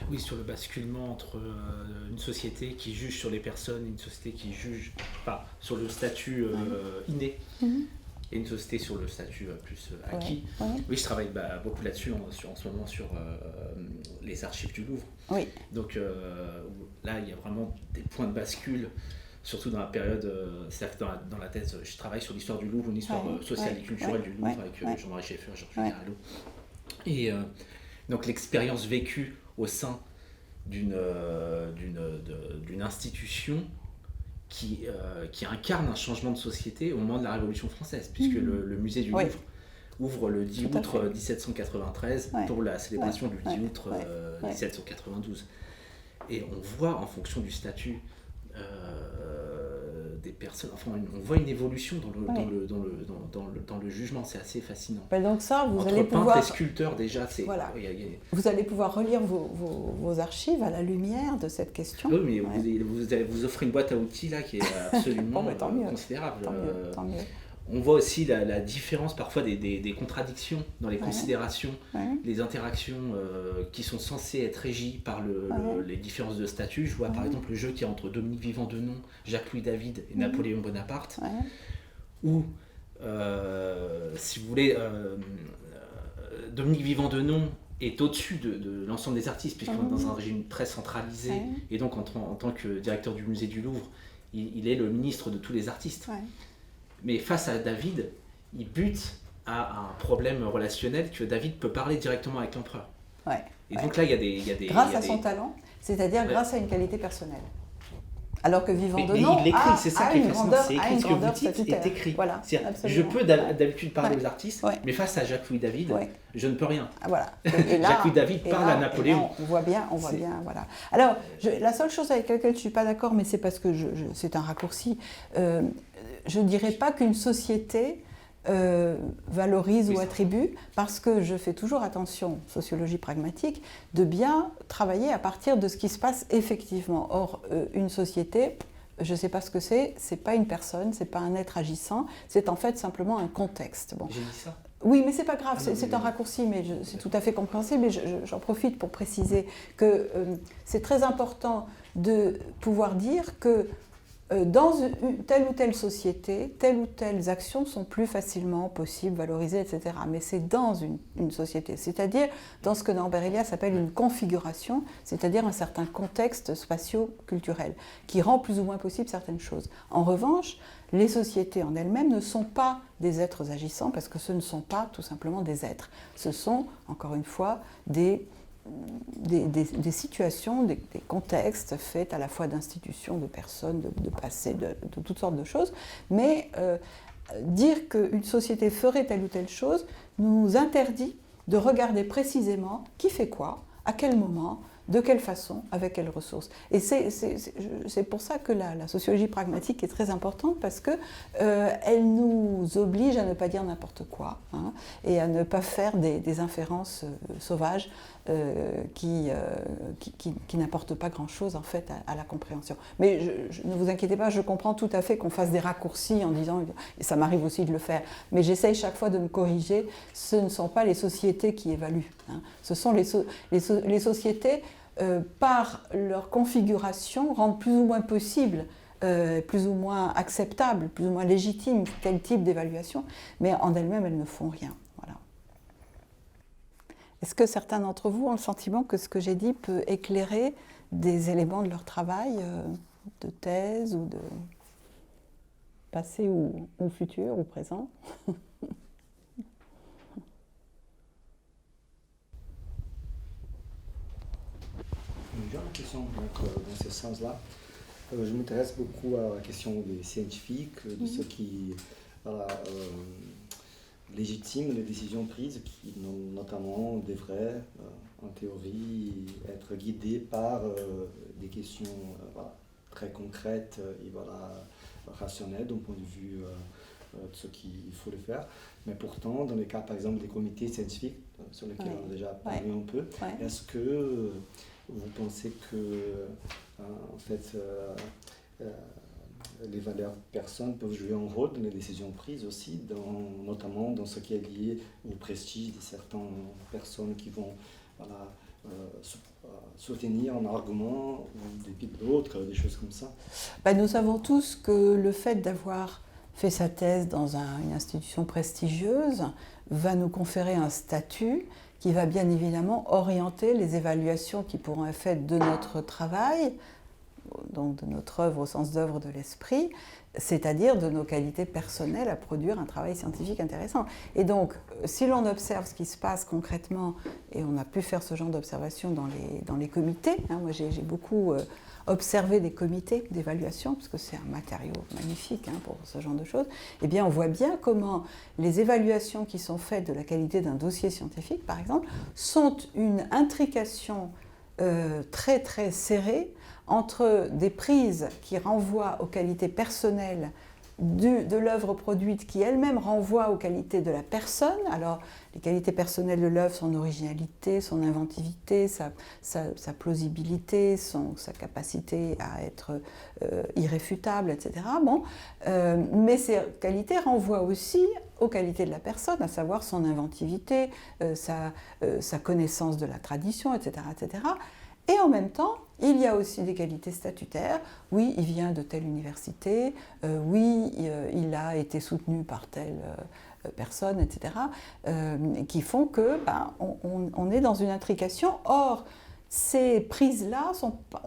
Oui, sur le basculement entre une société qui juge sur les personnes et une société qui juge pas sur le statut inné et une société sur le statut plus acquis. Oui, je travaille beaucoup là-dessus en ce moment sur les archives du Louvre. Oui. Donc là, il y a vraiment des points de bascule, surtout dans la période, c'est-à-dire que dans la thèse, je travaille sur l'histoire du Louvre, une histoire sociale et culturelle du Louvre avec Jean-Marie Schaeffer et Georges Garello. Et donc l'expérience vécue au sein d'une institution qui incarne un changement de société au moment de la Révolution française, puisque le musée du Louvre ouvre le 10 août 1793 pour la célébration du 10 août 1792. Et on voit, en fonction du statut des personnes, enfin, on voit une évolution dans le jugement, c'est assez fascinant. Ben donc ça, vous Entre allez peintre pouvoir... et sculpteur, déjà, c'est... Voilà. Vous allez pouvoir relire vos archives à la lumière de cette question. Oui, mais vous offrez une boîte à outils là qui est absolument considérable. Tant mieux. On voit aussi la différence parfois des contradictions dans les considérations, les interactions qui sont censées être régies par les différences de statut. Je vois par exemple le jeu qu'il y a entre Dominique Vivant-Denon, Jacques-Louis David et Napoléon Bonaparte, où, si vous voulez, Dominique Vivant-Denon est au-dessus de l'ensemble des artistes, puisqu'on est dans un régime très centralisé, et donc en tant que directeur du musée du Louvre, il est le ministre de tous les artistes. Mais face à David, il bute à un problème relationnel que David peut parler directement avec l'empereur. Et donc là, il y a des... Grâce à son talent, c'est-à-dire grâce à une qualité personnelle. Alors que Vivant-Denon il l'écrit, c'est ça qui est fascinant, c'est écrit, ce que vous dites statutaire. est écrit. Voilà, je peux d'habitude parler aux artistes, mais face à Jacques-Louis David, je ne peux rien. Voilà. Jacques-Louis David parle à Napoléon. Là, on voit bien, voilà. Alors, la seule chose avec laquelle je ne suis pas d'accord, mais c'est parce que c'est un raccourci, je ne dirais pas qu'une société valorise ou attribue, parce que je fais toujours attention, sociologie pragmatique, de bien travailler à partir de ce qui se passe effectivement. Or, une société, je ne sais pas ce que c'est pas une personne, c'est pas un être agissant, c'est en fait simplement un contexte. Bon. J'ai dit ça. Oui, mais c'est pas grave, c'est un raccourci, mais c'est tout à fait compréhensible, mais j'en profite pour préciser que c'est très important de pouvoir dire que dans telle ou telle société, telle ou telles actions sont plus facilement possibles, valorisées, etc. Mais c'est dans une société, c'est-à-dire dans ce que Norbert Elias appelle une configuration, c'est-à-dire un certain contexte spatio-culturel, qui rend plus ou moins possible certaines choses. En revanche, les sociétés en elles-mêmes ne sont pas des êtres agissants, parce que ce ne sont pas tout simplement des êtres. Ce sont, encore une fois, des situations, des contextes faits à la fois d'institutions, de personnes, de passé, de toutes sortes de choses. Mais dire qu'une société ferait telle ou telle chose nous interdit de regarder précisément qui fait quoi, à quel moment, de quelle façon, avec quelles ressources. Et c'est pour ça que la sociologie pragmatique est très importante, parce qu'elle nous oblige à ne pas dire n'importe quoi, et à ne pas faire des inférences sauvages qui n'apportent pas grand-chose en fait à la compréhension. Mais ne vous inquiétez pas, je comprends tout à fait qu'on fasse des raccourcis en disant, et ça m'arrive aussi de le faire, mais j'essaye chaque fois de me corriger, ce ne sont pas les sociétés qui évaluent, ce sont les sociétés par leur configuration, rendent plus ou moins possible, plus ou moins acceptable, plus ou moins légitime tel type d'évaluation, mais en elles-mêmes, elles ne font rien. Voilà. Est-ce que certains d'entre vous ont le sentiment que ce que j'ai dit peut éclairer des éléments de leur travail, de thèse ou de passé ou futur ou présent ? J'ai une question dans ce sens-là. Je m'intéresse beaucoup à la question des scientifiques, de ceux qui légitiment les décisions prises, qui notamment devraient, en théorie, être guidés par des questions très concrètes et rationnelles d'un point de vue de ce qu'il faut le faire. Mais pourtant, dans les cas, par exemple, des comités scientifiques, sur lesquels on a déjà parlé un peu, est-ce que vous pensez que, en fait, les valeurs personnes peuvent jouer un rôle dans les décisions prises aussi, notamment dans ce qui est lié au prestige de certaines personnes qui vont soutenir un argument ou dépit de l'autre, des choses comme ça? Nous savons tous que le fait d'avoir fait sa thèse dans une institution prestigieuse va nous conférer un statut qui va bien évidemment orienter les évaluations qui pourront être faites de notre travail, donc de notre œuvre au sens d'œuvre de l'esprit, c'est-à-dire de nos qualités personnelles à produire un travail scientifique intéressant. Et donc, si l'on observe ce qui se passe concrètement, et on a pu faire ce genre d'observation dans les comités, moi j'ai beaucoup observé des comités d'évaluation, parce que c'est un matériau magnifique pour ce genre de choses, eh bien on voit bien comment les évaluations qui sont faites de la qualité d'un dossier scientifique, par exemple, sont une intrication très très serrée entre des prises qui renvoient aux qualités personnelles de l'œuvre produite, qui elle-même renvoie aux qualités de la personne. Alors, les qualités personnelles de l'œuvre, son originalité, son inventivité, sa plausibilité, sa capacité à être irréfutable, etc. Mais ces qualités renvoient aussi aux qualités de la personne, à savoir son inventivité, sa connaissance de la tradition, etc., etc. Et en même temps, il y a aussi des qualités statutaires. Oui, il vient de telle université, oui, il a été soutenu par telle personne, etc., qui font que on est dans une intrication. Or, ces prises-là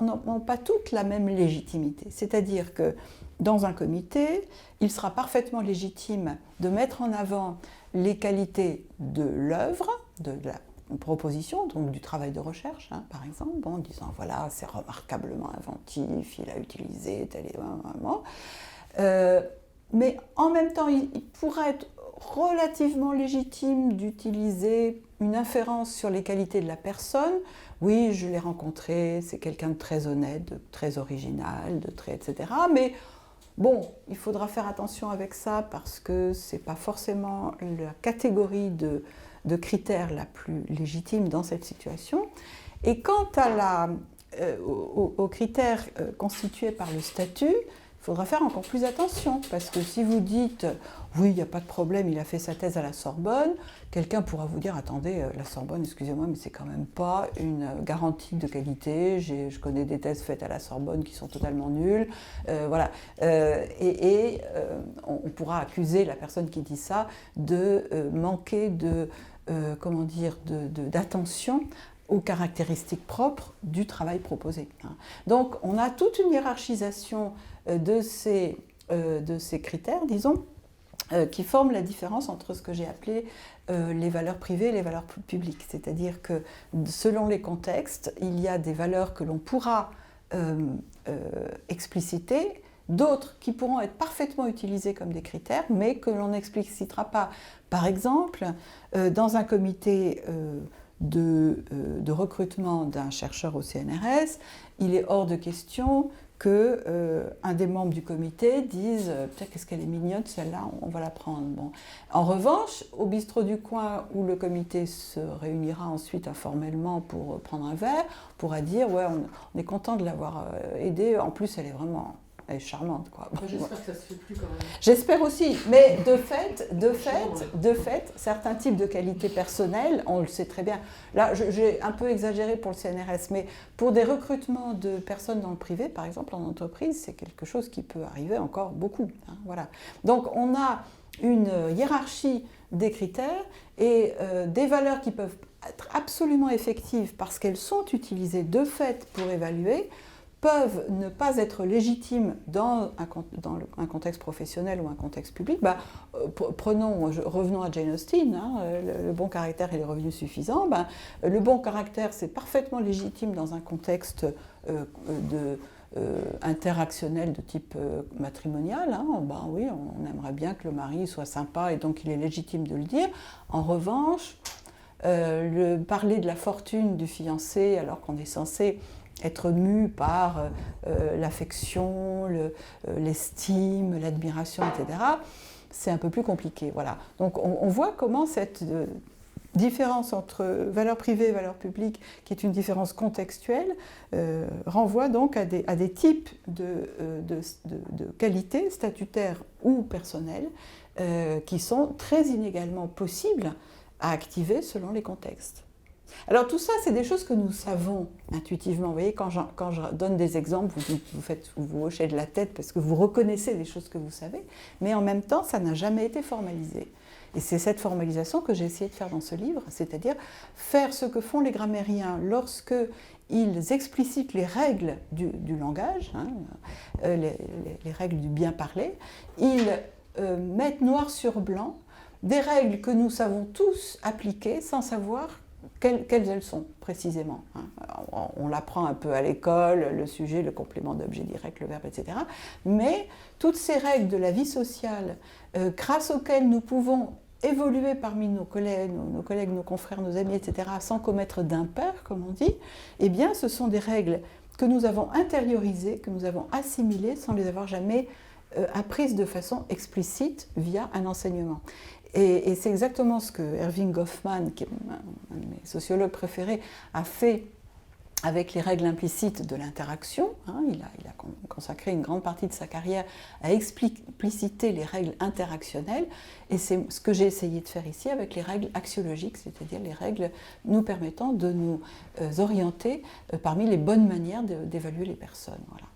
n'ont pas toutes la même légitimité. C'est-à-dire que dans un comité, il sera parfaitement légitime de mettre en avant les qualités de l'œuvre, de la proposition, donc du travail de recherche, par exemple, en disant voilà, c'est remarquablement inventif, il a utilisé tel et mais en même temps, il pourrait être relativement légitime d'utiliser une inférence sur les qualités de la personne. Oui, je l'ai rencontré, c'est quelqu'un de très honnête, de très original, de très etc. Mais bon, il faudra faire attention avec ça parce que c'est pas forcément la catégorie de critères la plus légitime dans cette situation. Et quant aux critères constitués par le statut, il faudra faire encore plus attention, parce que si vous dites « oui, il n'y a pas de problème, il a fait sa thèse à la Sorbonne », quelqu'un pourra vous dire « attendez, la Sorbonne, excusez-moi, mais c'est quand même pas une garantie de qualité, je connais des thèses faites à la Sorbonne qui sont totalement nulles. » Voilà. On pourra accuser la personne qui dit ça de manquer d'attention aux caractéristiques propres du travail proposé. Donc on a toute une hiérarchisation de ces critères, disons, qui forment la différence entre ce que j'ai appelé les valeurs privées et les valeurs publiques. C'est-à-dire que selon les contextes, il y a des valeurs que l'on pourra expliciter, d'autres qui pourront être parfaitement utilisées comme des critères, mais que l'on n'explicitera pas. Par exemple, dans un comité de recrutement d'un chercheur au CNRS, il est hors de question qu'un des membres du comité dise « Putain, qu'est-ce qu'elle est mignonne, celle-là, on va la prendre. » Bon. En revanche, au bistrot du coin où le comité se réunira ensuite informellement pour prendre un verre, on pourra dire « Ouais, on est content de l'avoir aidée, en plus elle est charmante. » J'espère que ça se fait plus quand même. J'espère aussi, mais de fait, certains types de qualités personnelles, on le sait très bien. Là, j'ai un peu exagéré pour le CNRS, mais pour des recrutements de personnes dans le privé, par exemple en entreprise, c'est quelque chose qui peut arriver encore beaucoup. Voilà. Donc on a une hiérarchie des critères et des valeurs qui peuvent être absolument effectives parce qu'elles sont utilisées de fait pour évaluer, peuvent ne pas être légitimes dans un contexte professionnel ou un contexte public. Revenons à Jane Austen, le bon caractère et les revenus suffisants. Le bon caractère, c'est parfaitement légitime dans un contexte interactionnel de type matrimonial. Oui, on aimerait bien que le mari soit sympa et donc il est légitime de le dire. En revanche, parler de la fortune du fiancé alors qu'on est censé être mu par l'affection, l'estime, l'admiration, etc., c'est un peu plus compliqué. Voilà. Donc on voit comment cette différence entre valeurs privées et valeurs publiques, qui est une différence contextuelle, renvoie donc à des types de qualités statutaires ou personnelles qui sont très inégalement possibles à activer selon les contextes. Alors tout ça, c'est des choses que nous savons intuitivement. Vous voyez, quand je donne des exemples, vous hochez de la tête parce que vous reconnaissez des choses que vous savez, mais en même temps, ça n'a jamais été formalisé. Et c'est cette formalisation que j'ai essayé de faire dans ce livre, c'est-à-dire faire ce que font les grammairiens lorsque ils explicitent les règles du langage, les règles du bien parler. Ils mettent noir sur blanc des règles que nous savons tous appliquer sans savoir quelles elles sont précisément. On l'apprend un peu à l'école, le sujet, le complément d'objet direct, le verbe, etc. Mais toutes ces règles de la vie sociale, grâce auxquelles nous pouvons évoluer parmi nos collègues, nos confrères, nos amis, etc., sans commettre d'impair, comme on dit, eh bien, ce sont des règles que nous avons intériorisées, que nous avons assimilées, sans les avoir jamais apprises de façon explicite via un enseignement. Et c'est exactement ce que Erving Goffman, qui est un de mes sociologues préférés, a fait avec les règles implicites de l'interaction. Il a consacré une grande partie de sa carrière à expliciter les règles interactionnelles, et c'est ce que j'ai essayé de faire ici avec les règles axiologiques, c'est-à-dire les règles nous permettant de nous orienter parmi les bonnes manières d'évaluer les personnes. Voilà.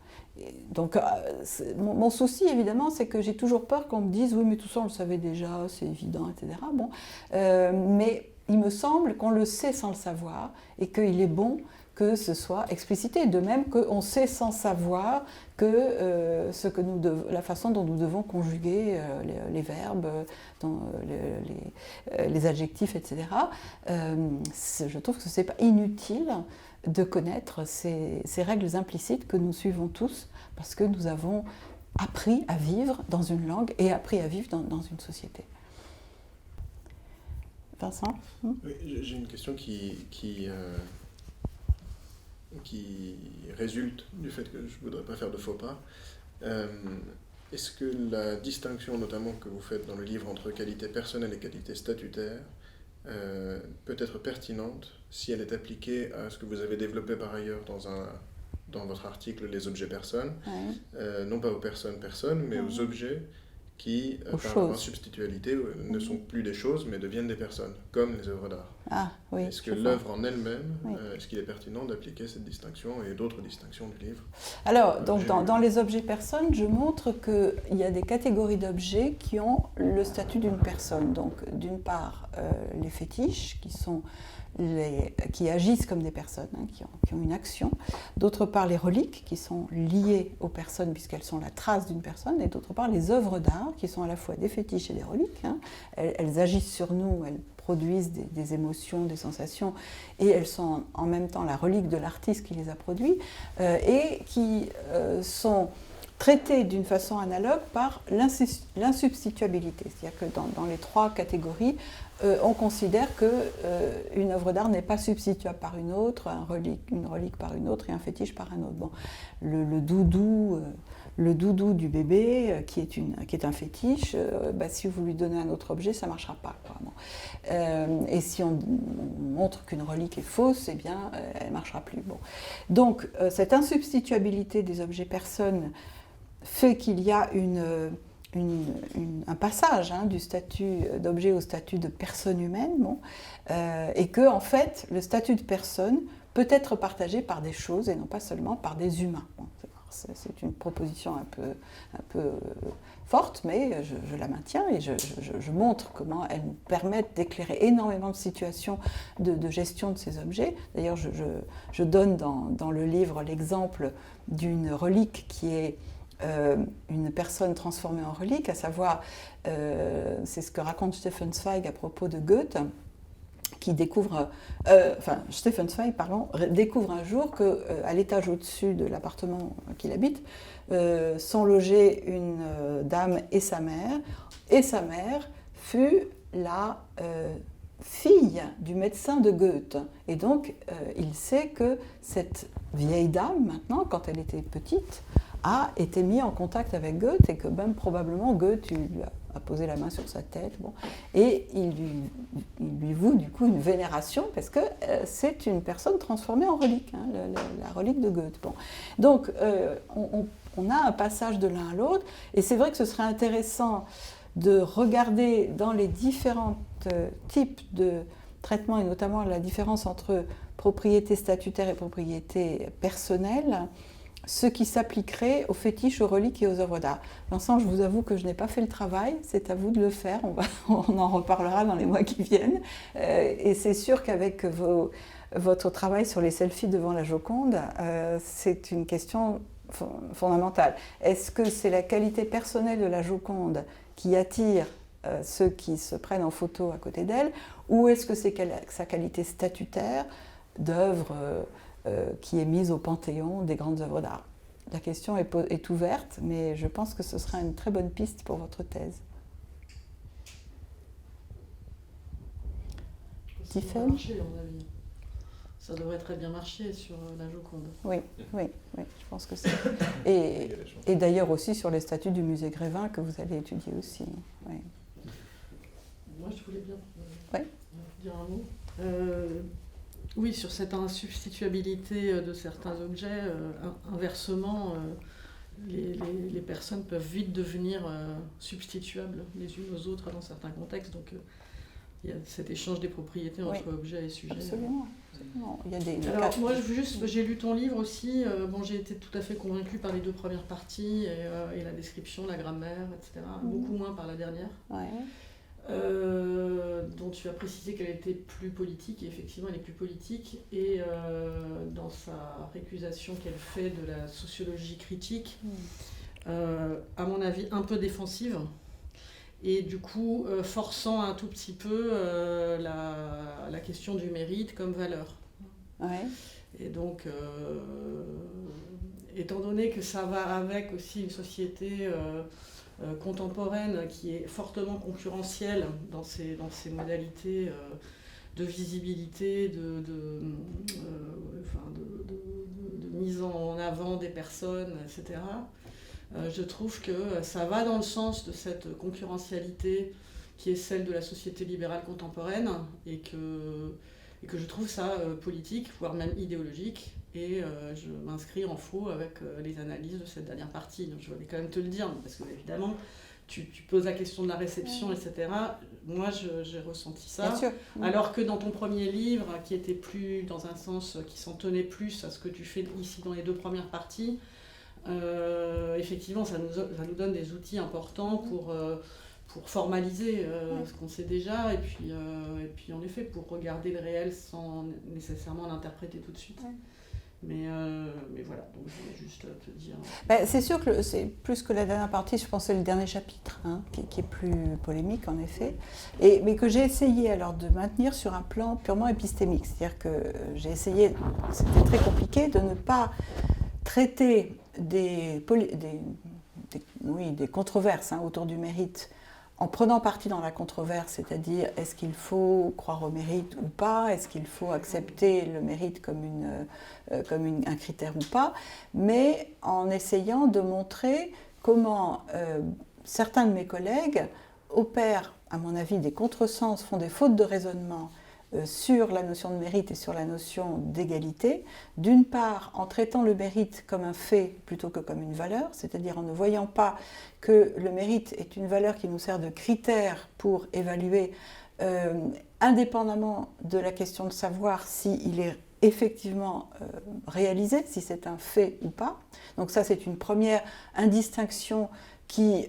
Donc, mon souci, évidemment, c'est que j'ai toujours peur qu'on me dise « oui, mais tout ça, on le savait déjà, c'est évident, etc. » Bon, mais il me semble qu'on le sait sans le savoir et qu'il est bon que ce soit explicité. De même qu'on sait sans savoir que, la façon dont nous devons conjuguer les verbes, les adjectifs, etc. Je trouve que ce n'est pas inutile de connaître ces règles implicites que nous suivons tous, parce que nous avons appris à vivre dans une langue et appris à vivre dans une société. Vincent ? Oui, j'ai une question qui résulte du fait que je ne voudrais pas faire de faux pas. Est-ce que la distinction, notamment, que vous faites dans le livre entre qualité personnelle et qualité statutaire peut être pertinente si elle est appliquée à ce que vous avez développé par ailleurs dans votre article, les objets personnes, non pas aux personnes, mais aux objets qui, par leur substitualité, ne sont plus des choses, mais deviennent des personnes, comme les œuvres d'art. Ah, oui, est-ce que l'œuvre en elle-même, est-ce qu'il est pertinent d'appliquer cette distinction et d'autres distinctions du livre ? Alors, donc, dans les objets personnes, je montre qu'il y a des catégories d'objets qui ont le statut d'une personne. Donc, d'une part, les fétiches, qui agissent comme des personnes, qui ont une action. D'autre part, les reliques, qui sont liées aux personnes, puisqu'elles sont la trace d'une personne. Et d'autre part, les œuvres d'art, qui sont à la fois des fétiches et des reliques. Elles agissent sur nous, elles produisent des émotions, des sensations, et elles sont en même temps la relique de l'artiste qui les a produits, et qui sont traitées d'une façon analogue par l'insubstituabilité. C'est-à-dire que dans les trois catégories, on considère qu'une œuvre d'art n'est pas substituable par une autre, une relique par une autre et un fétiche par un autre. Bon, le doudou du bébé, qui est un fétiche, si vous lui donnez un autre objet, ça ne marchera pas. Bon. Et si on montre qu'une relique est fausse, eh bien, elle ne marchera plus. Bon. Donc, cette insubstituabilité des objets personnes fait qu'il y a un passage du statut d'objet au statut de personne humaine, et que, en fait, le statut de personne peut être partagé par des choses et non pas seulement par des humains. Bon, c'est une proposition un peu forte, mais je la maintiens et je montre comment elles nous permettent d'éclairer énormément de situations de gestion de ces objets. D'ailleurs, je donne dans le livre l'exemple d'une relique qui est une personne transformée en relique, à savoir, c'est ce que raconte Stefan Zweig à propos de Goethe, qui découvre, Stefan Zweig, découvre un jour qu'à l'étage au-dessus de l'appartement qu'il habite, sont logées une dame et sa mère fut la fille du médecin de Goethe. Et donc, il sait que cette vieille dame, maintenant, quand elle était petite, a été mis en contact avec Goethe et que même probablement Goethe lui a posé la main sur sa tête. Bon. Et il lui voue du coup une vénération parce que c'est une personne transformée en relique, la relique de Goethe. Bon. Donc on a un passage de l'un à l'autre et c'est vrai que ce serait intéressant de regarder dans les différents types de traitement, et notamment la différence entre propriété statutaire et propriété personnelle, ce qui s'appliquerait aux fétiches, aux reliques et aux œuvres d'art. Vincent, je vous avoue que je n'ai pas fait le travail, c'est à vous de le faire, on en reparlera dans les mois qui viennent. Et c'est sûr qu'avec votre travail sur les selfies devant la Joconde, c'est une question fondamentale. Est-ce que c'est la qualité personnelle de la Joconde qui attire ceux qui se prennent en photo à côté d'elle, ou est-ce que c'est sa qualité statutaire d'œuvre qui est mise au panthéon des grandes œuvres d'art? La question est ouverte, mais je pense que ce sera une très bonne piste pour votre thèse. Ça devrait marcher, à mon avis. Ça devrait très bien marcher sur la Joconde. Oui, je pense que c'est... Et d'ailleurs aussi sur les statues du musée Grévin que vous allez étudier aussi. Oui. Moi, je voulais bien dire un mot. Oui, sur cette insubstituabilité de certains objets, inversement, les personnes peuvent vite devenir substituables les unes aux autres dans certains contextes. Donc, il y a cet échange des propriétés entre objets et sujets. Absolument. Il y a des... Alors, moi, j'ai lu ton livre aussi. J'ai été tout à fait convaincue par les 2 premières parties et la description, la grammaire, etc. Beaucoup moins par la dernière. Ouais. Dont tu as précisé qu'elle était plus politique, et effectivement elle est plus politique, et dans sa récusation qu'elle fait de la sociologie critique, à mon avis un peu défensive, et du coup forçant un tout petit peu la question du mérite comme valeur. Ouais. Et donc, étant donné que ça va avec aussi une société contemporaine qui est fortement concurrentielle dans ses modalités de visibilité, de mise en avant des personnes, etc. Je trouve que ça va dans le sens de cette concurrentialité qui est celle de la société libérale contemporaine, et que je trouve ça politique, voire même idéologique. Et je m'inscris en faux avec les analyses de cette dernière partie. Donc, je voulais quand même te le dire, parce que évidemment, tu poses la question de la réception, etc. Moi, j'ai ressenti ça. Bien sûr. Alors que dans ton premier livre, qui était plus dans un sens qui s'en tenait plus à ce que tu fais ici dans les 2 premières parties, effectivement, ça nous donne des outils importants pour formaliser ce qu'on sait déjà, et puis en effet, pour regarder le réel sans nécessairement l'interpréter tout de suite. Ouais. Mais voilà, donc je voulais juste te dire... C'est sûr que c'est plus que la dernière partie, je pense que c'est le dernier chapitre, qui est plus polémique en effet, mais que j'ai essayé alors de maintenir sur un plan purement épistémique. C'est-à-dire que j'ai essayé, c'était très compliqué, de ne pas traiter des controverses autour du mérite en prenant parti dans la controverse, c'est-à-dire est-ce qu'il faut croire au mérite ou pas, est-ce qu'il faut accepter le mérite comme un critère ou pas, mais en essayant de montrer comment certains de mes collègues opèrent, à mon avis, des contresens, font des fautes de raisonnement sur la notion de mérite et sur la notion d'égalité, d'une part en traitant le mérite comme un fait plutôt que comme une valeur, c'est-à-dire en ne voyant pas que le mérite est une valeur qui nous sert de critère pour évaluer indépendamment de la question de savoir s'il est effectivement réalisé, si c'est un fait ou pas. Donc ça, c'est une première indistinction qui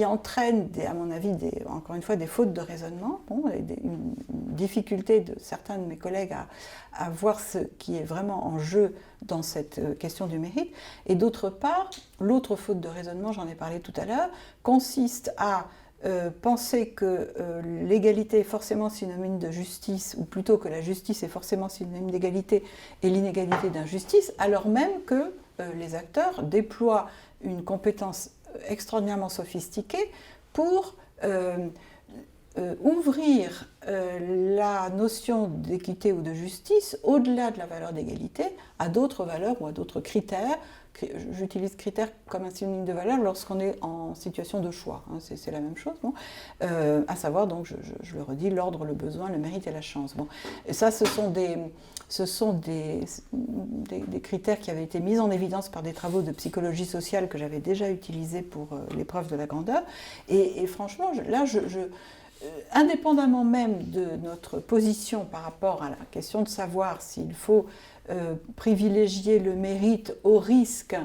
entraîne, à mon avis, encore une fois, des fautes de raisonnement, une difficulté de certains de mes collègues à voir ce qui est vraiment en jeu dans cette question du mérite. Et d'autre part, l'autre faute de raisonnement, j'en ai parlé tout à l'heure, consiste à penser que l'égalité est forcément synonyme de justice, ou plutôt que la justice est forcément synonyme d'égalité et l'inégalité d'injustice, alors même que les acteurs déploient une compétence extraordinairement sophistiquée pour ouvrir la notion d'équité ou de justice au-delà de la valeur d'égalité à d'autres valeurs ou à d'autres critères. J'utilise critères comme un synonyme de valeur lorsqu'on est en situation de choix, c'est la même chose, à savoir, donc je le redis, l'ordre, le besoin, le mérite et la chance. Et ça, ce sont des critères qui avaient été mis en évidence par des travaux de psychologie sociale que j'avais déjà utilisés pour l'épreuve de la grandeur. Et franchement, indépendamment même de notre position par rapport à la question de savoir s'il faut privilégier le mérite au risque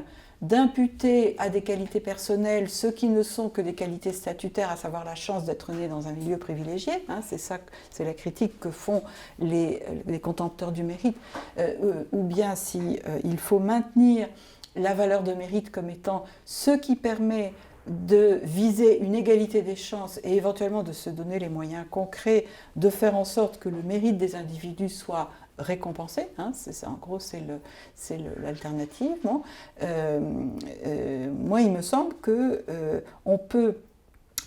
d'imputer à des qualités personnelles ce qui ne sont que des qualités statutaires, à savoir la chance d'être né dans un milieu privilégié, hein, c'est la critique que font les contempteurs du mérite, ou bien si il faut maintenir la valeur de mérite comme étant ce qui permet de viser une égalité des chances et éventuellement de se donner les moyens concrets de faire en sorte que le mérite des individus soit récompensé, hein, en gros c'est l'alternative. Bon. Moi il me semble qu'on peut,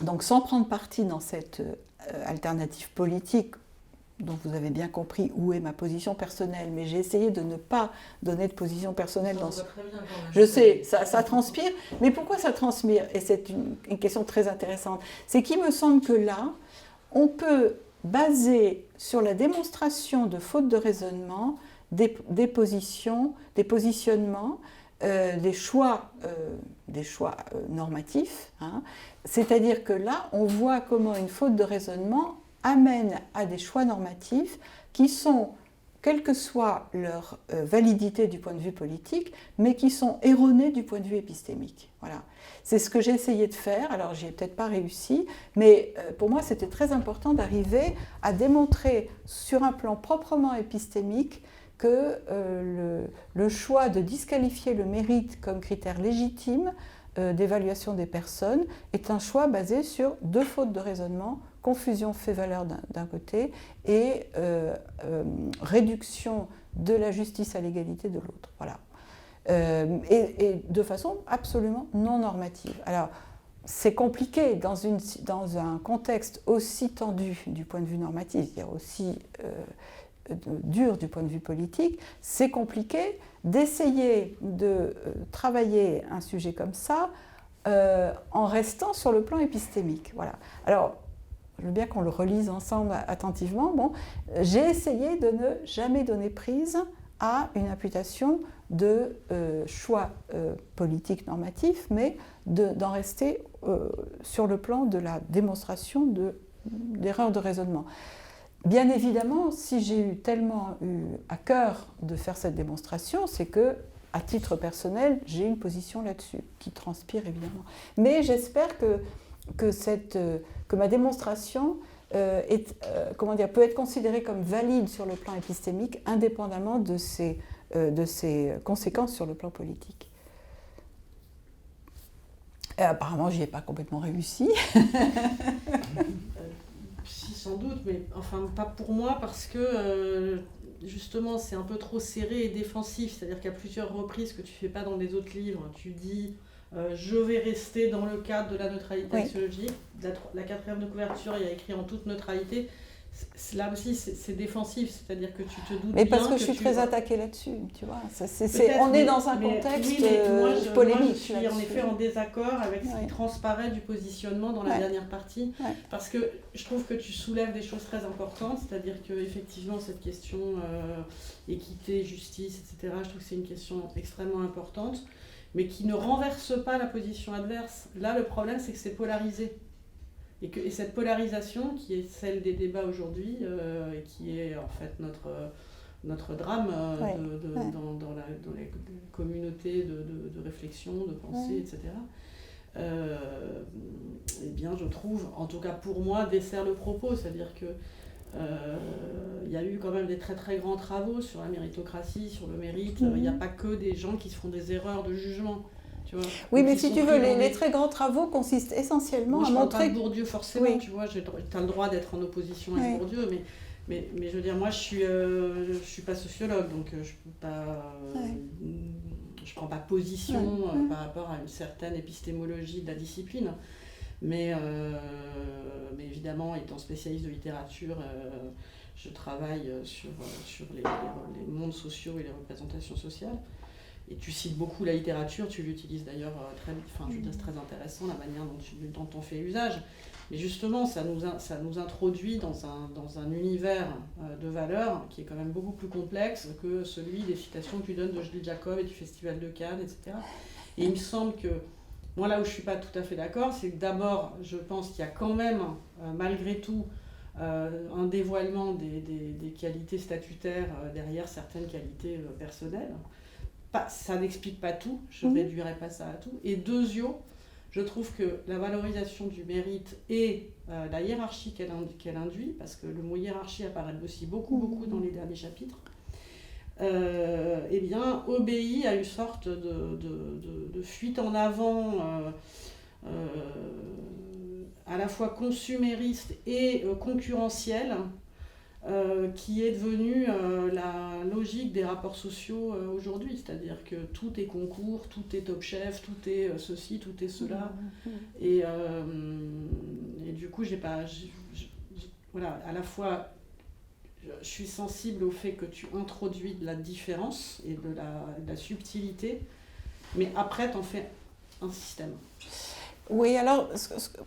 donc sans prendre parti dans cette alternative politique, dont vous avez bien compris où est ma position personnelle, mais j'ai essayé de ne pas donner de position personnelle dans ce... Je sais, ça transpire, mais pourquoi ça transpire? Et c'est une question très intéressante. C'est qu'il me semble que là, on peut baser sur la démonstration de faute de raisonnement des positionnements, des choix normatifs. Hein. C'est-à-dire que là, on voit comment une faute de raisonnement amène à des choix normatifs qui sont, quelle que soit leur validité du point de vue politique, mais qui sont erronés du point de vue épistémique. Voilà. C'est ce que j'ai essayé de faire, alors j'y ai peut-être pas réussi, mais pour moi c'était très important d'arriver à démontrer sur un plan proprement épistémique que le choix de disqualifier le mérite comme critère légitime d'évaluation des personnes est un choix basé sur deux fautes de raisonnement, confusion fait-valeur d'un côté et réduction de la justice à l'égalité de l'autre. Voilà. Et de façon absolument non normative. Alors, c'est compliqué dans un contexte aussi tendu du point de vue normatif, c'est-à-dire aussi dur du point de vue politique, c'est compliqué d'essayer de travailler un sujet comme ça en restant sur le plan épistémique. Voilà. Alors, je veux bien qu'on le relise ensemble attentivement. Bon, j'ai essayé de ne jamais donner prise à une imputation de choix politiques normatifs, mais d'en rester sur le plan de la démonstration d'erreurs de raisonnement. Bien évidemment, si j'ai tellement eu à cœur de faire cette démonstration, c'est que, à titre personnel, j'ai une position là-dessus, qui transpire évidemment. Mais j'espère que ma démonstration peut être considérée comme valide sur le plan épistémique, indépendamment de ses conséquences sur le plan politique. Et apparemment, j'y ai pas complètement réussi. Si, sans doute, mais enfin pas pour moi, parce que justement c'est un peu trop serré et défensif, c'est-à-dire qu'à plusieurs reprises, que tu fais pas dans les autres livres, tu dis je vais rester dans le cadre de la neutralité axiologique. La quatrième de couverture, il y a écrit en toute neutralité. Là aussi, c'est défensif, c'est-à-dire que tu te doutes bien. Mais parce que je suis très attaquée là-dessus, tu vois. On est dans un contexte polémique. Moi, je suis en effet en désaccord avec ce qui transparaît du positionnement dans la dernière partie, parce que je trouve que tu soulèves des choses très importantes, c'est-à-dire qu'effectivement, cette question équité, justice, etc., je trouve que c'est une question extrêmement importante, mais qui ne renverse pas la position adverse. Là, le problème, c'est que c'est polarisé. Et cette polarisation, qui est celle des débats aujourd'hui, et qui est en fait notre drame dans les communautés de réflexion, de pensée, etc., eh bien, je trouve, en tout cas pour moi, dessert le propos. C'est-à-dire que il y a eu quand même des très très grands travaux sur la méritocratie, sur le mérite. Il n'y a pas que des gens qui se font des erreurs de jugement. Tu vois. Oui, mais si tu veux, les très grands travaux consistent essentiellement à montrer... Moi, je parle pas de Bourdieu forcément, tu vois, tu as le droit d'être en opposition avec Bourdieu, mais je veux dire, moi, je suis pas sociologue, donc je peux pas... je prends pas position par rapport à une certaine épistémologie de la discipline. Mais évidemment, étant spécialiste de littérature, je travaille sur les mondes sociaux et les représentations sociales. Et tu cites beaucoup la littérature, tu l'utilises d'ailleurs c'est très intéressant la manière dont on fait usage. Mais justement, ça nous introduit dans un univers de valeurs qui est quand même beaucoup plus complexe que celui des citations que tu donnes de Gilles Jacob et du Festival de Cannes, etc. Et il me semble que Moi, là où je ne suis pas tout à fait d'accord, c'est que d'abord, je pense qu'il y a quand même, malgré tout, un dévoilement des qualités statutaires derrière certaines qualités personnelles. Ça n'explique pas tout, je ne réduirai pas ça à tout. Et deuxièmement, je trouve que la valorisation du mérite et la hiérarchie qu'elle induit, parce que le mot hiérarchie apparaît aussi beaucoup dans les derniers chapitres, eh bien, obéit à une sorte de fuite en avant à la fois consumériste et concurrentielle, qui est devenue la logique des rapports sociaux aujourd'hui. C'est-à-dire que tout est concours, tout est top chef, tout est ceci, tout est cela. Et du coup, voilà, à la fois, je suis sensible au fait que tu introduis de la différence et de la subtilité, mais après, tu en fais un système. Oui, alors,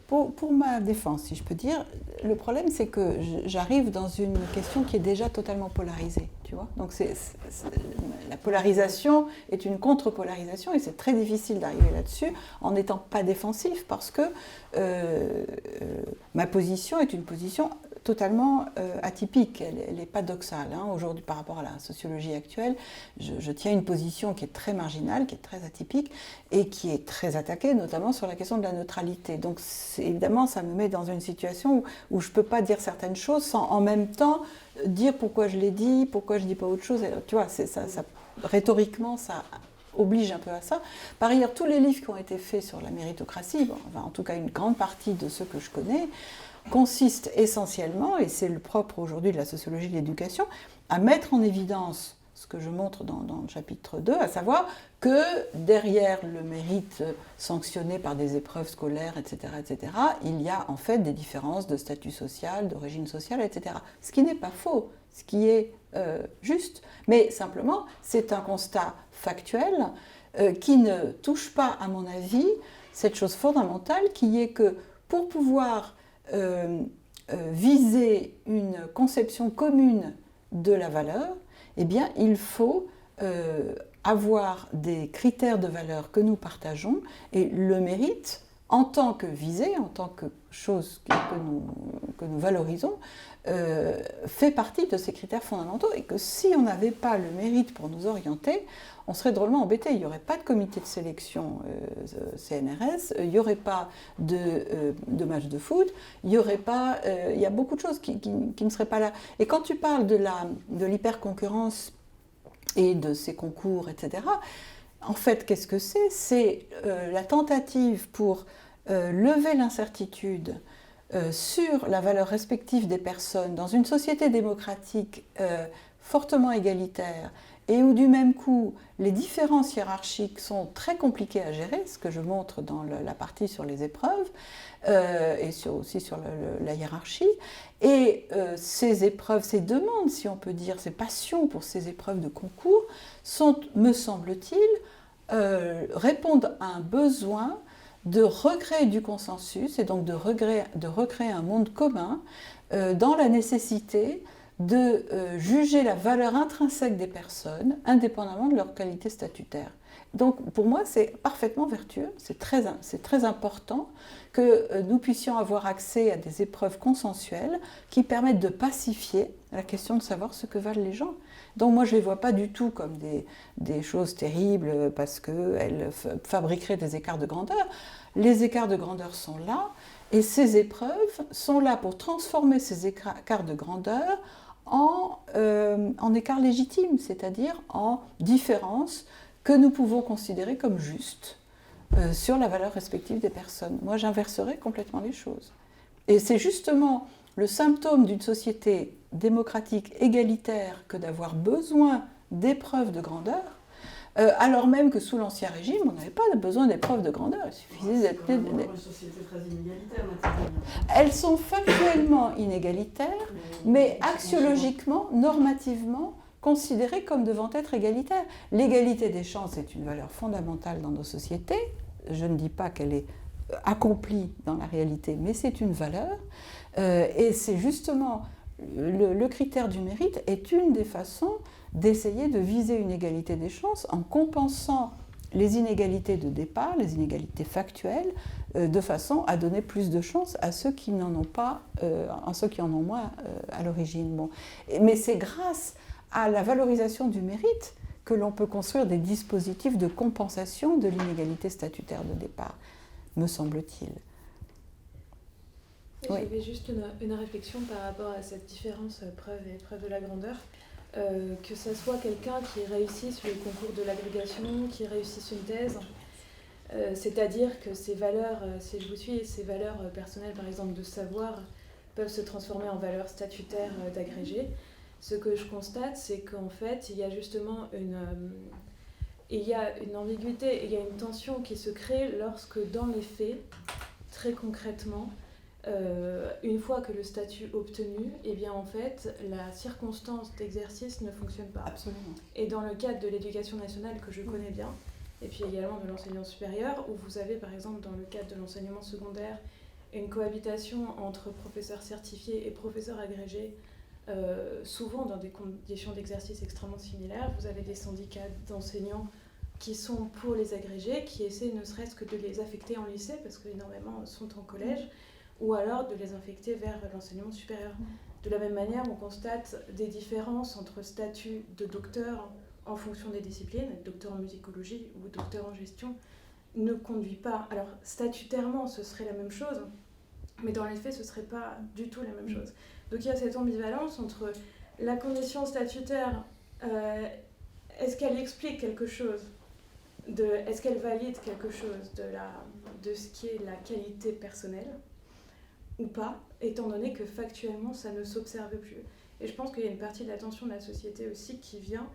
pour ma défense, si je peux dire, le problème, c'est que j'arrive dans une question qui est déjà totalement polarisée, tu vois. Donc, la polarisation est une contre-polarisation et c'est très difficile d'arriver là-dessus en n'étant pas défensif parce que ma position est une position totalement atypique, elle est paradoxale. Aujourd'hui, par rapport à la sociologie actuelle, je tiens une position qui est très marginale, qui est très atypique et qui est très attaquée, notamment sur la question de la neutralité. Donc évidemment, ça me met dans une situation où je ne peux pas dire certaines choses sans en même temps dire pourquoi je l'ai dit, pourquoi je ne dis pas autre chose. Tu vois, rhétoriquement, ça oblige un peu à ça. Par ailleurs, tous les livres qui ont été faits sur la méritocratie, en tout cas une grande partie de ceux que je connais, consiste essentiellement, et c'est le propre aujourd'hui de la sociologie de l'éducation, à mettre en évidence ce que je montre dans le chapitre 2, à savoir que derrière le mérite sanctionné par des épreuves scolaires, etc., il y a en fait des différences de statut social, d'origine sociale, etc. Ce qui n'est pas faux, ce qui est juste, mais simplement c'est un constat factuel qui ne touche pas, à mon avis, cette chose fondamentale qui est que pour pouvoir viser une conception commune de la valeur, eh bien, il faut avoir des critères de valeur que nous partageons et le mérite, en tant que visée, en tant que chose que nous valorisons, fait partie de ces critères fondamentaux et que si on n'avait pas le mérite pour nous orienter, on serait drôlement embêté. Il n'y aurait pas de comité de sélection CNRS, il n'y aurait pas de match de foot, il y a beaucoup de choses qui ne seraient pas là. Et quand tu parles de l'hyperconcurrence et de ces concours, etc., en fait, qu'est-ce que c'est ? C'est la tentative pour lever l'incertitude sur la valeur respective des personnes dans une société démocratique fortement égalitaire et où du même coup les différences hiérarchiques sont très compliquées à gérer, ce que je montre dans la partie sur les épreuves et aussi sur la hiérarchie. Et ces épreuves, ces demandes, si on peut dire, ces passions pour ces épreuves de concours sont, me semble-t-il, répondent à un besoin de recréer du consensus et donc de recréer un monde commun dans la nécessité de juger la valeur intrinsèque des personnes indépendamment de leur qualité statutaire. Donc pour moi c'est parfaitement vertueux, c'est très important que nous puissions avoir accès à des épreuves consensuelles qui permettent de pacifier la question de savoir ce que valent les gens. Donc moi je ne les vois pas du tout comme des choses terribles parce qu'elles fabriqueraient des écarts de grandeur. Les écarts de grandeur sont là et ces épreuves sont là pour transformer ces écarts de grandeur en écarts légitimes, c'est-à-dire en différences que nous pouvons considérer comme justes sur la valeur respective des personnes. Moi j'inverserais complètement les choses. Et c'est justement le symptôme d'une société démocratique égalitaire que d'avoir besoin d'épreuves de grandeur, alors même que sous l'Ancien Régime, on n'avait pas besoin d'épreuves de grandeur. Il suffisait d'être... C'est une société très inégalitaire maintenant. Elles sont factuellement inégalitaires, mais axiologiquement, normativement, considérées comme devant être égalitaires. L'égalité des chances est une valeur fondamentale dans nos sociétés. Je ne dis pas qu'elle est accomplie dans la réalité, mais c'est une valeur. Et c'est justement le critère du mérite est une des façons d'essayer de viser une égalité des chances en compensant les inégalités de départ, les inégalités factuelles, de façon à donner plus de chance à ceux qui n'en ont pas, à ceux qui en ont moins à l'origine. Bon. Mais c'est grâce à la valorisation du mérite que l'on peut construire des dispositifs de compensation de l'inégalité statutaire de départ, me semble-t-il. Oui. J'avais juste une réflexion par rapport à cette différence preuve et preuve de la grandeur. Que ce soit quelqu'un qui réussisse le concours de l'agrégation, qui réussisse une thèse, c'est-à-dire que ces valeurs, si je vous suis, ces valeurs personnelles, par exemple de savoir, peuvent se transformer en valeurs statutaires d'agrégé. Ce que je constate, c'est qu'en fait, il y a justement une ambiguïté, il y a une tension qui se crée lorsque, dans les faits, très concrètement, une fois que le statut est obtenu, eh bien en fait, la circonstance d'exercice ne fonctionne pas. Absolument. Et dans le cadre de l'éducation nationale que je connais bien, et puis également de l'enseignement supérieur, où vous avez par exemple dans le cadre de l'enseignement secondaire une cohabitation entre professeurs certifiés et professeurs agrégés, souvent dans des conditions d'exercice extrêmement similaires. Vous avez des syndicats d'enseignants qui sont pour les agrégés, qui essaient ne serait-ce que de les affecter en lycée, parce qu'énormément sont en collège, ou alors de les infecter vers l'enseignement supérieur. De la même manière, on constate des différences entre statut de docteur en fonction des disciplines, docteur en musicologie ou docteur en gestion, ne conduit pas. Alors, statutairement, ce serait la même chose, mais dans les faits, ce ne serait pas du tout la même chose. Donc, il y a cette ambivalence entre la condition statutaire, est-ce qu'elle explique quelque chose, est-ce qu'elle valide quelque chose de ce qui est la qualité personnelle, ou pas, étant donné que factuellement ça ne s'observe plus. Et je pense qu'il y a une partie de l'attention de la société aussi qui vient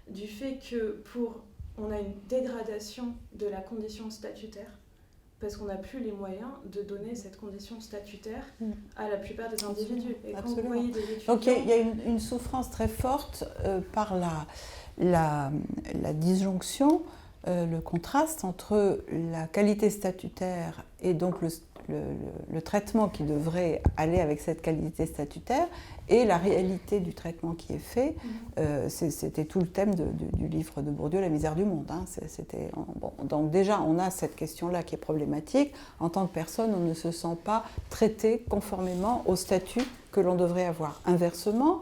du fait que on a une dégradation de la condition statutaire, parce qu'on n'a plus les moyens de donner cette condition statutaire à la plupart des individus. Et quand vous voyez des étudiants... Donc il y a une souffrance très forte par la disjonction, le contraste entre la qualité statutaire et donc le traitement qui devrait aller avec cette qualité statutaire et la réalité du traitement qui est fait. C'était tout le thème du livre de Bourdieu, La misère du monde. Hein. Donc déjà, on a cette question-là qui est problématique. En tant que personne, on ne se sent pas traité conformément au statut que l'on devrait avoir. Inversement,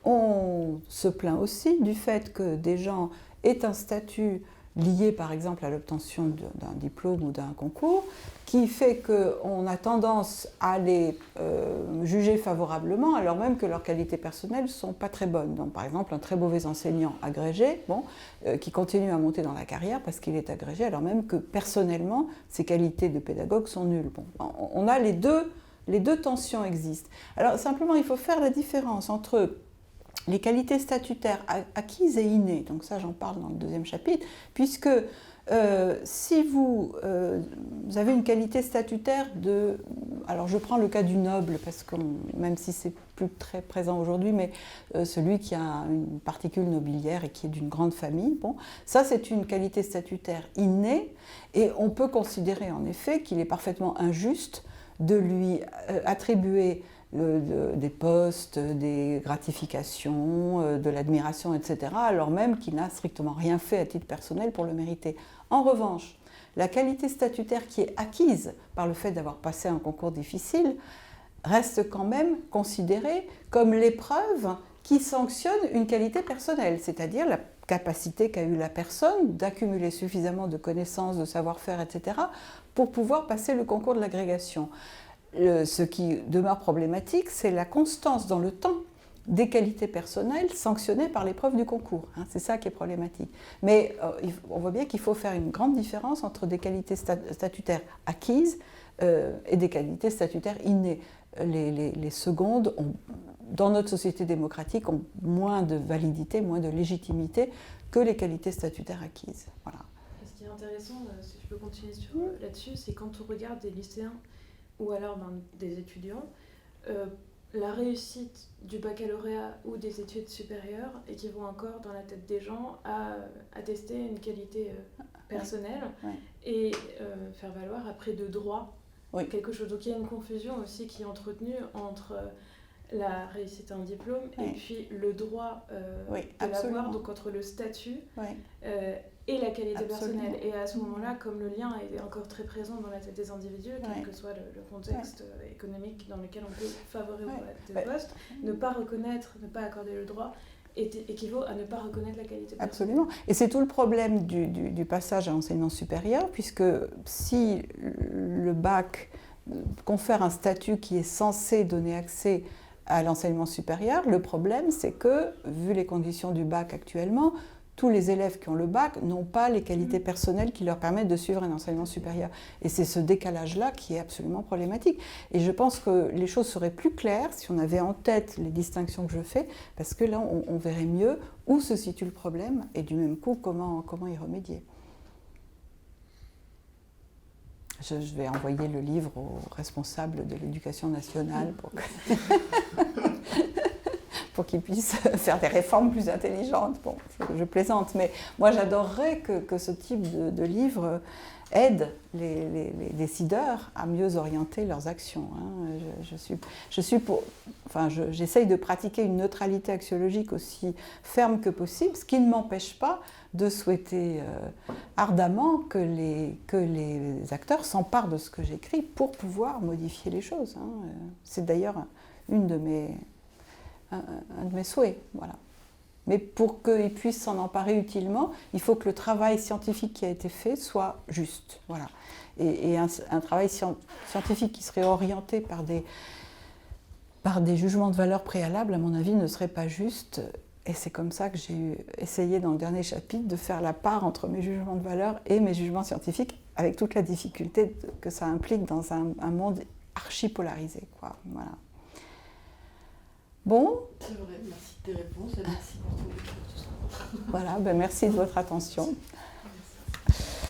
on se plaint aussi du fait que des gens aient un statut lié par exemple à l'obtention d'un diplôme ou d'un concours, qui fait qu'on a tendance à les juger favorablement, alors même que leurs qualités personnelles ne sont pas très bonnes. Donc, par exemple, un très mauvais enseignant agrégé, qui continue à monter dans la carrière parce qu'il est agrégé, alors même que personnellement, ses qualités de pédagogue sont nulles. On a les deux tensions existent. Alors, simplement, il faut faire la différence entre les qualités statutaires acquises et innées, donc ça j'en parle dans le deuxième chapitre, puisque si vous avez une qualité statutaire alors je prends le cas du noble, parce que même si c'est plus très présent aujourd'hui, mais celui qui a une particule nobiliaire et qui est d'une grande famille, ça c'est une qualité statutaire innée, et on peut considérer en effet qu'il est parfaitement injuste de lui attribuer des postes, des gratifications, de l'admiration, etc., alors même qu'il n'a strictement rien fait à titre personnel pour le mériter. En revanche, la qualité statutaire qui est acquise par le fait d'avoir passé un concours difficile reste quand même considérée comme l'épreuve qui sanctionne une qualité personnelle, c'est-à-dire la capacité qu'a eue la personne d'accumuler suffisamment de connaissances, de savoir-faire, etc., pour pouvoir passer le concours de l'agrégation. Ce qui demeure problématique, c'est la constance dans le temps des qualités personnelles sanctionnées par l'épreuve du concours. C'est ça qui est problématique. Mais on voit bien qu'il faut faire une grande différence entre des qualités statutaires acquises et des qualités statutaires innées. Les secondes, dans notre société démocratique, ont moins de validité, moins de légitimité que les qualités statutaires acquises. Voilà. Ce qui est intéressant, si je peux continuer là-dessus, c'est quand on regarde des lycéens ou alors des étudiants, la réussite du baccalauréat ou des études supérieures équivaut encore dans la tête des gens à attester une qualité personnelle et faire valoir après de droit quelque chose. Donc il y a une confusion aussi qui est entretenue entre la réussite à un diplôme Oui. et puis le droit Oui, de absolument. l'avoir, donc entre le statut Oui. et la qualité Absolument. personnelle. Et à ce moment-là, comme le lien est encore très présent dans la tête des individus, quel que soit le contexte économique dans lequel on peut favoriser des postes, ne pas reconnaître, ne pas accorder le droit équivaut à ne pas reconnaître la qualité personnelle. Absolument. Et c'est tout le problème du passage à l'enseignement supérieur, puisque si le bac confère un statut qui est censé donner accès à l'enseignement supérieur, le problème c'est que, vu les conditions du bac actuellement, tous les élèves qui ont le bac n'ont pas les qualités personnelles qui leur permettent de suivre un enseignement supérieur. Et c'est ce décalage-là qui est absolument problématique. Et je pense que les choses seraient plus claires si on avait en tête les distinctions que je fais, parce que là, on verrait mieux où se situe le problème et du même coup, comment y remédier. Je vais envoyer le livre aux responsables de l'éducation nationale pour qu'ils puissent faire des réformes plus intelligentes. Bon, je plaisante, mais moi j'adorerais que ce type de livre aide les décideurs à mieux orienter leurs actions. J'essaye de pratiquer une neutralité axiologique aussi ferme que possible, ce qui ne m'empêche pas de souhaiter ardemment que les acteurs s'emparent de ce que j'écris pour pouvoir modifier les choses. C'est d'ailleurs un de mes souhaits. Voilà. Mais pour qu'ils puissent s'en emparer utilement, il faut que le travail scientifique qui a été fait soit juste. Voilà. Et un travail scientifique qui serait orienté par des jugements de valeur préalables, à mon avis, ne serait pas juste. Et c'est comme ça que j'ai essayé dans le dernier chapitre de faire la part entre mes jugements de valeur et mes jugements scientifiques, avec toute la difficulté que ça implique dans un monde archi-polarisé, quoi. Voilà. Bon. C'est vrai, merci de tes réponses et merci pour tout ça. Voilà, merci de votre attention.